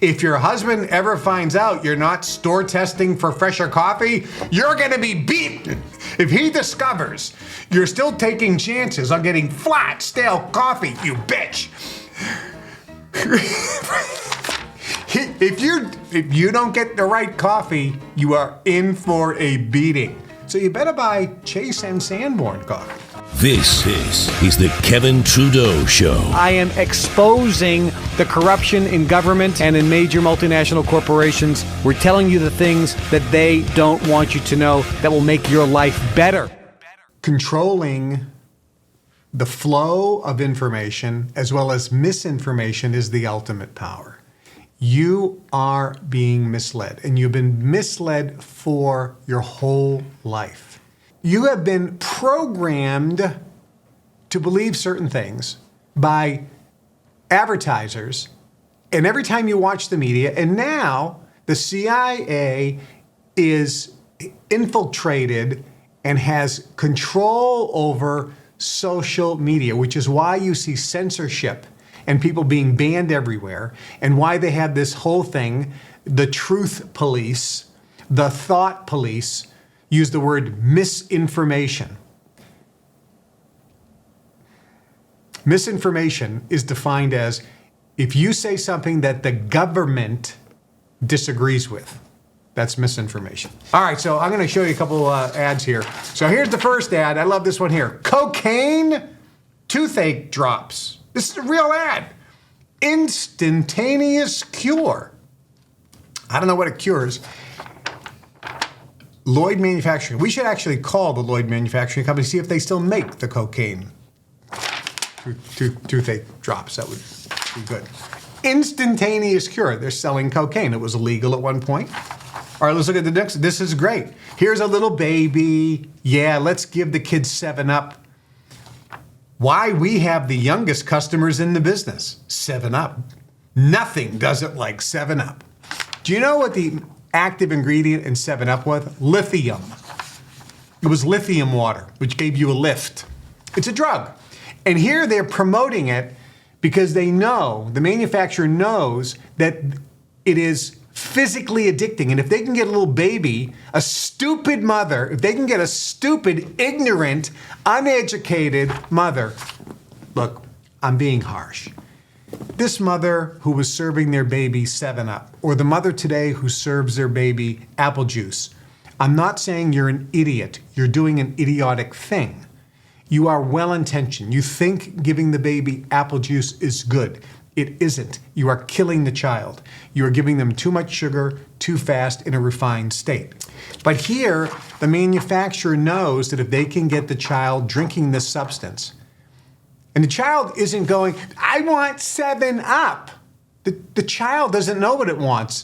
If your husband ever finds out you're not store testing for fresher coffee, you're gonna be beaten. If he discovers you're still taking chances on getting flat, stale coffee, you bitch. If you don't get the right coffee, you are in for a beating. So you better buy Chase and Sanborn coffee. This is the Kevin Trudeau Show. I am exposing the corruption in government and in major multinational corporations. We're telling you the things that they don't want you to know that will make your life better. Controlling the flow of information as well as misinformation is the ultimate power. You are being misled, and you've been misled for your whole life. You have been programmed to believe certain things by advertisers, and every time you watch the media, and now the CIA is infiltrated and has control over social media, which is why you see censorship and people being banned everywhere, and why they have this whole thing, the truth police, the thought police, use the word misinformation. Misinformation is defined as if you say something that the government disagrees with. That's misinformation. All right, so I'm gonna show you a couple ads here. So here's the first ad. I love this one here. Cocaine toothache drops. This is a real ad. Instantaneous cure. I don't know what it cures. Lloyd Manufacturing. We should actually call the Lloyd Manufacturing Company, see if they still make the cocaine toothache drops. That would be good. Instantaneous cure. They're selling cocaine. It was illegal at one point. All right, let's look at the next. This is great. Here's a little baby. Yeah, let's give the kids 7-Up. Why we have the youngest customers in the business. 7-Up. Nothing does it like 7-Up. Do you know what the active ingredient in 7-Up was? Lithium. It was lithium water, which gave you a lift. It's a drug. And here they're promoting it because they know, the manufacturer knows that it is physically addicting. And if they can get a little baby, a stupid mother, if they can get a stupid, ignorant, uneducated mother, look, I'm being harsh. This mother who was serving their baby 7-Up, or the mother today who serves their baby apple juice, I'm not saying you're an idiot. You're doing an idiotic thing. You are well-intentioned. You think giving the baby apple juice is good. It isn't. You are killing the child. You are giving them too much sugar, too fast, in a refined state. But here, the manufacturer knows that if they can get the child drinking this substance, and the child isn't going, I want 7-Up. The child doesn't know what it wants.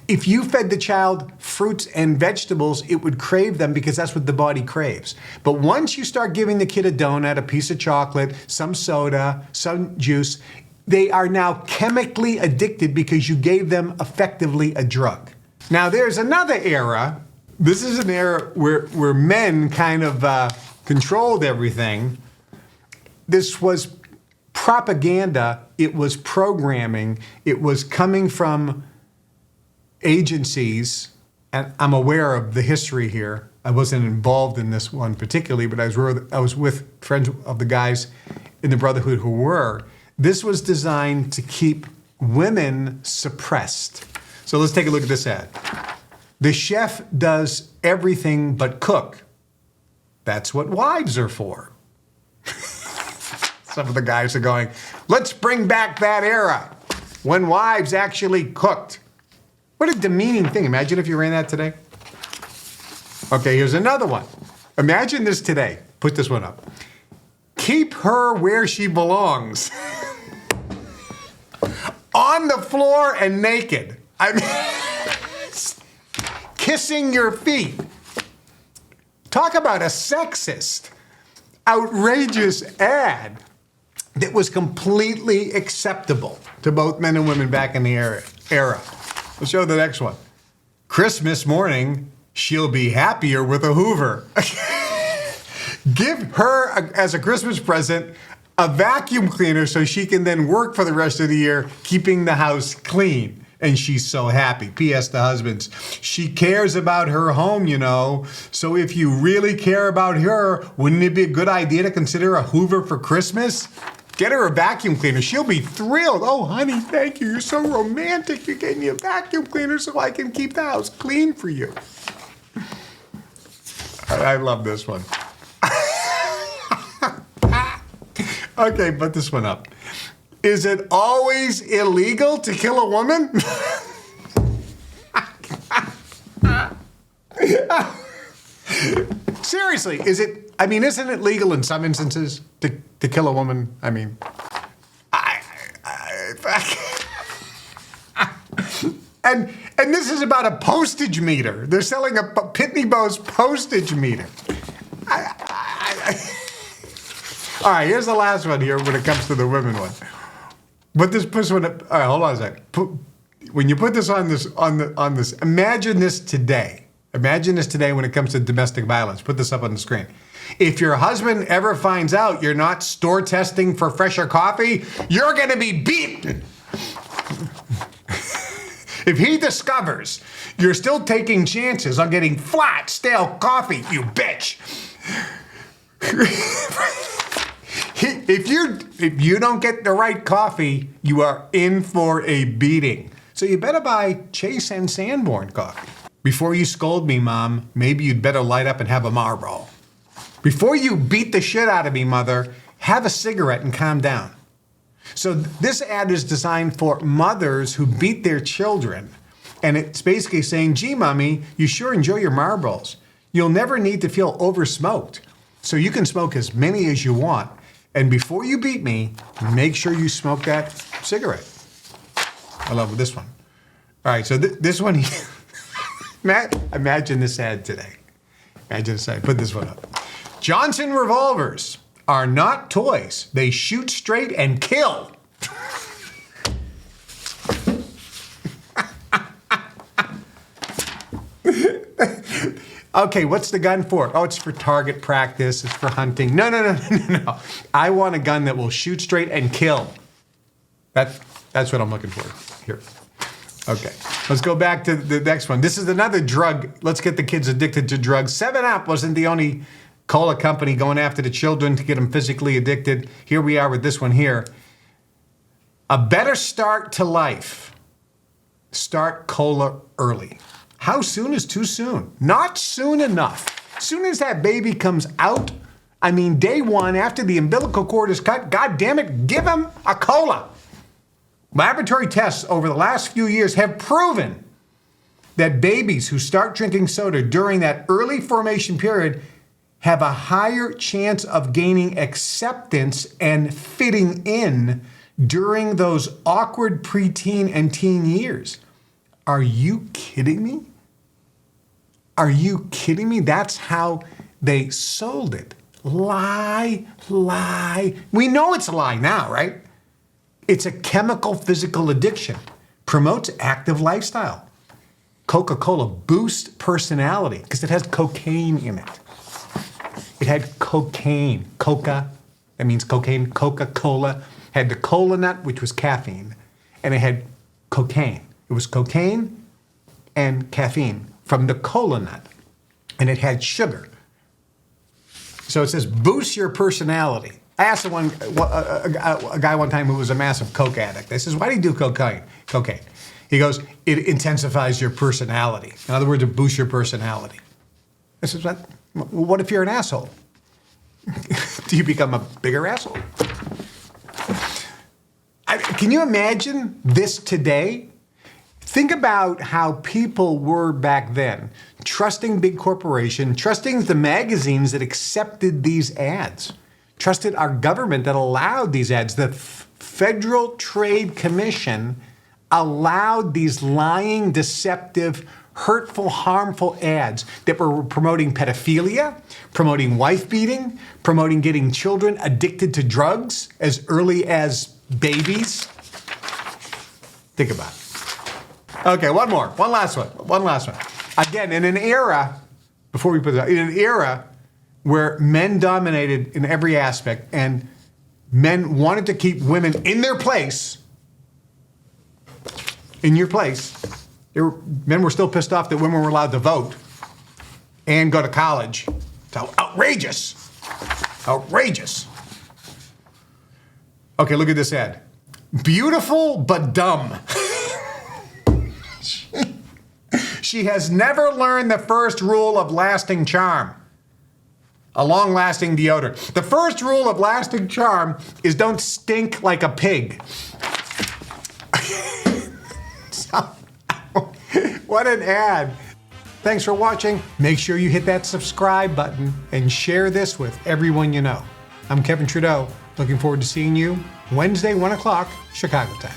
If you fed the child fruits and vegetables, it would crave them because that's what the body craves. But once you start giving the kid a donut, a piece of chocolate, some soda, some juice, they are now chemically addicted because you gave them effectively a drug. Now there's another era. This is an era where men kind of controlled everything. This was propaganda. It was programming. It was coming from agencies, and I'm aware of the history here. I wasn't involved in this one particularly, but I was with friends of the guys in the Brotherhood who were. This was designed to keep women suppressed. So let's take a look at this ad. The chef does everything but cook. That's what wives are for. Some of the guys are going, let's bring back that era when wives actually cooked. What a demeaning thing. Imagine if you ran that today. Okay, here's another one. Imagine this today. Put this one up. Keep her where she belongs. On the floor and naked. I mean, kissing your feet. Talk about a sexist, outrageous ad that was completely acceptable to both men and women back in the era. We'll show the next one. Christmas morning, she'll be happier with a Hoover. Give her, as a Christmas present, a vacuum cleaner so she can then work for the rest of the year, keeping the house clean. And she's so happy. P.S. the husbands. She cares about her home, you know. So if you really care about her, wouldn't it be a good idea to consider a Hoover for Christmas? Get her a vacuum cleaner. She'll be thrilled. Oh, honey, thank you. You're so romantic. You gave me a vacuum cleaner so I can keep the house clean for you. I love this one. Okay, put this one up. Is it always illegal to kill a woman? Seriously, is it? I mean, isn't it legal in some instances to kill a woman? I mean, and this is about a postage meter. They're selling a Pitney Bowes postage meter. All right, here's the last one here when it comes to the women one. But this one. All right, hold on a second. When you put this on this, imagine this today. Imagine this today when it comes to domestic violence. Put this up on the screen. If your husband ever finds out you're not store testing for fresher coffee, you're going to be beaten. If he discovers you're still taking chances on getting flat, stale coffee, you bitch. If you don't get the right coffee, you are in for a beating. So you better buy Chase and Sanborn coffee. Before you scold me, Mom, maybe you'd better light up and have a Marlboro. Before you beat the shit out of me, Mother, have a cigarette and calm down. So this ad is designed for mothers who beat their children. And it's basically saying, gee, Mommy, you sure enjoy your Marlboros. You'll never need to feel over-smoked. So you can smoke as many as you want. And before you beat me, make sure you smoke that cigarette. I love this one. All right, so this one, imagine this ad today. Imagine this ad. Put this one up. Johnson revolvers are not toys. They shoot straight and kill. Okay, what's the gun for? Oh, it's for target practice. It's for hunting. No. I want a gun that will shoot straight and kill. That's what I'm looking for here. Okay, let's go back to the next one. This is another drug. Let's get the kids addicted to drugs. 7-Up wasn't the only cola company going after the children to get them physically addicted. Here we are with this one here. A better start to life. Start cola early. How soon is too soon? Not soon enough. Soon as that baby comes out, I mean day one after the umbilical cord is cut, God damn it, give him a cola. Laboratory tests over the last few years have proven that babies who start drinking soda during that early formation period have a higher chance of gaining acceptance and fitting in during those awkward preteen and teen years. Are you kidding me? Are you kidding me? That's how they sold it. Lie. We know it's a lie now, right? It's a chemical physical addiction. Promotes active lifestyle. Coca-Cola boosts personality because it has cocaine in it. It had cocaine. Coca, that means cocaine. Coca-Cola had the cola nut, which was caffeine, and it had cocaine. It was cocaine and caffeine from the cola nut, and it had sugar. So it says, boost your personality. I asked a guy one time who was a massive coke addict. I says, why do you do cocaine? He goes, it intensifies your personality. In other words, it boosts your personality. I says, what if you're an asshole? Do you become a bigger asshole? Can you imagine this today? Think about how people were back then, trusting big corporations, trusting the magazines that accepted these ads, trusted our government that allowed these ads. The Federal Trade Commission allowed these lying, deceptive, hurtful, harmful ads that were promoting pedophilia, promoting wife beating, promoting getting children addicted to drugs as early as babies. Think about it. Okay, one last one. Again, in an era, before we put it out, in an era where men dominated in every aspect and men wanted to keep women in their place, in your place. Men were still pissed off that women were allowed to vote and go to college. It's outrageous. Outrageous. Okay, look at this ad. Beautiful but dumb. She has never learned the first rule of lasting charm. A long-lasting deodorant. The first rule of lasting charm is don't stink like a pig. What an ad. Thanks for watching. Make sure you hit that subscribe button and share this with everyone you know. I'm Kevin Trudeau. Looking forward to seeing you Wednesday, 1 o'clock, Chicago time.